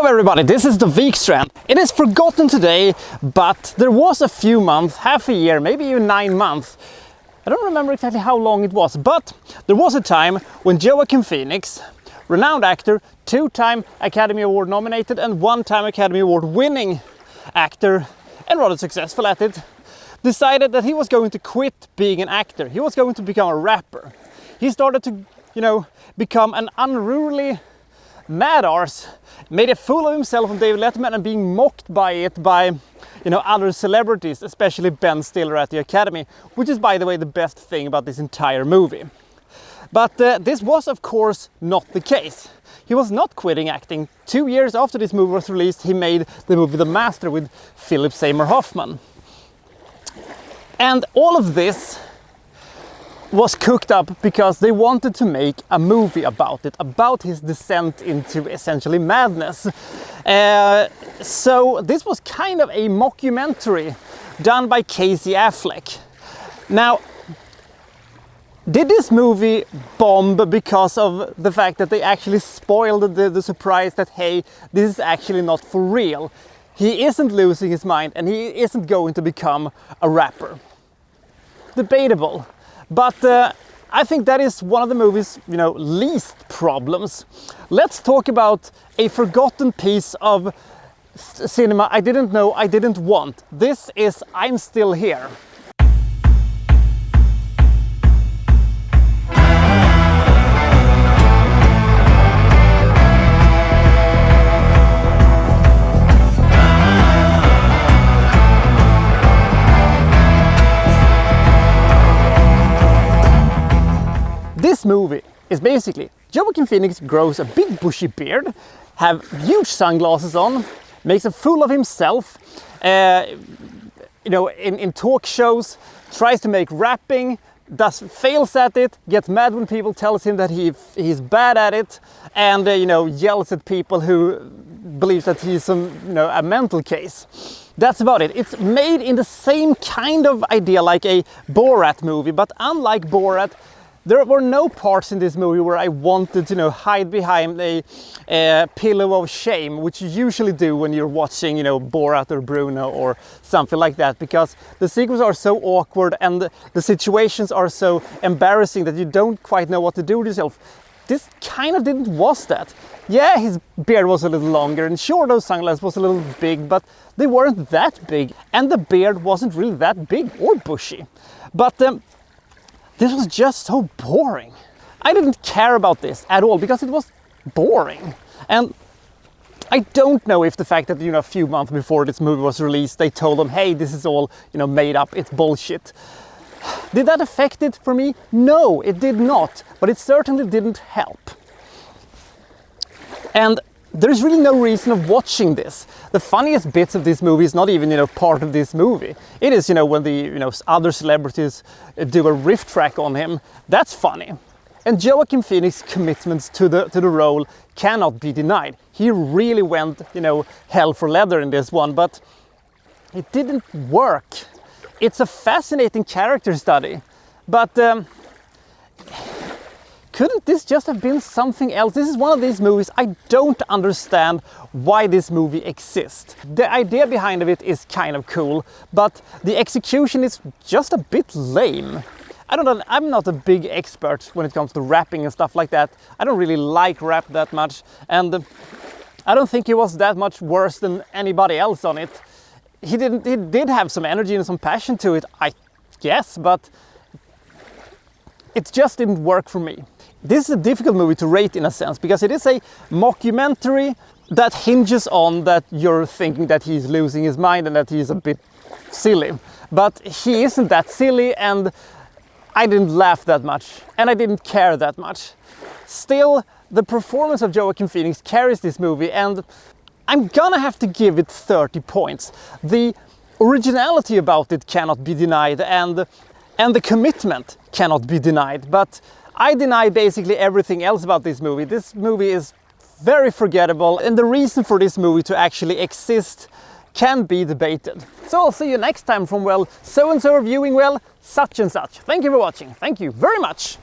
Hello everybody, this is the Vikstrand. It is forgotten today, but there was a few months, half a year, maybe even 9 months. I don't remember exactly how long it was, but there was a time when Joaquin Phoenix, renowned actor, 2-time Academy Award nominated and 1-time Academy Award winning actor, and rather successful at it, decided that he was going to quit being an actor. He was going to become a rapper. He started to, become an unruly mad arse, made a fool of himself on David Letterman and being mocked by it by other celebrities, especially Ben Stiller at the Academy, which is, by the way, the best thing about this entire movie. But this was, of course, not the case. He was not quitting acting. 2 years after this movie was released, he made the movie The Master with Philip Seymour Hoffman. And all of this was cooked up because they wanted to make a movie about it, about his descent into essentially madness. So this was kind of a mockumentary done by Casey Affleck. Now, did this movie bomb because of the fact that they actually spoiled the surprise that, hey, this is actually not for real? He isn't losing his mind and he isn't going to become a rapper. Debatable. But I think that is one of the movie's, least problems. Let's talk about a forgotten piece of cinema I didn't know I didn't want. This is I'm Still Here. This movie is basically Joaquin Phoenix grows a big bushy beard, have huge sunglasses on, makes a fool of himself, in talk shows, tries to make rapping, fails at it, gets mad when people tell him that he's bad at it, and yells at people who believes that he's a mental case. That's about it. It's made in the same kind of idea like a Borat movie, but unlike Borat, there were no parts in this movie where I wanted to hide behind a pillow of shame, which you usually do when you're watching Borat or Bruno or something like that, because the sequences are so awkward and the situations are so embarrassing that you don't quite know what to do with yourself. This kind of was that. Yeah, his beard was a little longer, and sure, those sunglasses was a little big, but they weren't that big, and the beard wasn't really that big or bushy. But this was just so boring. I didn't care about this at all because it was boring. And I don't know if the fact that, a few months before this movie was released, they told them, hey, this is all, made up, it's bullshit. Did that affect it for me? No, it did not. But it certainly didn't help. And there's really no reason of watching this. The funniest bits of this movie is not even, part of this movie. It is, when the, other celebrities do a riff track on him. That's funny. And Joaquin Phoenix's commitments to the role cannot be denied. He really went, hell for leather in this one, but it didn't work. It's a fascinating character study, but couldn't this just have been something else? This is one of these movies I don't understand why this movie exists. The idea behind it is kind of cool, but the execution is just a bit lame. I don't know, I'm not a big expert when it comes to rapping and stuff like that. I don't really like rap that much, and I don't think he was that much worse than anybody else on it. He did have some energy and some passion to it, I guess, but it just didn't work for me. This is a difficult movie to rate in a sense because it is a mockumentary that hinges on that you're thinking that he's losing his mind and that he's a bit silly. But he isn't that silly, and I didn't laugh that much and I didn't care that much. Still, the performance of Joaquin Phoenix carries this movie, and I'm gonna have to give it 30 points. The originality about it cannot be denied, and the commitment cannot be denied, but I deny basically everything else about this movie. This movie is very forgettable, and the reason for this movie to actually exist can be debated. So I'll see you next time from, well, so-and-so reviewing, well, such and such. Thank you for watching. Thank you very much.